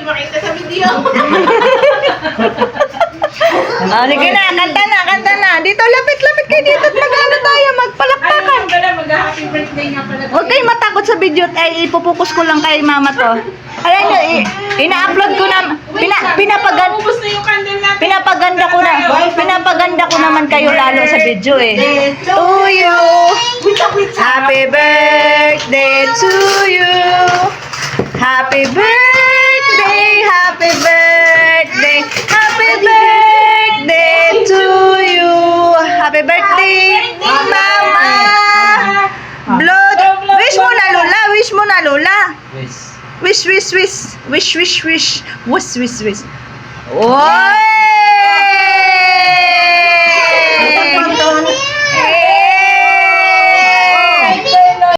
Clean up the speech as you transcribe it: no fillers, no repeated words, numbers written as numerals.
Makita sa video. Sige na, kanta na. Dito, lapit kayo dito at mag-ano tayo, magpalakpakan. Mag-happy birthday nga pala. Huwag kayong matakot sa video at ipupokus ko lang kay mama to. Ayan nyo, ina-upload ko na, Ubus na yung candle natin. pinapaganda ko naman kayo lalo sa video eh. To you, happy birthday to you. Happy birthday, happy birthday, happy birthday to you. Happy birthday, mama. Blood. Wish mo na, Lola. Wish. Wish. Oy!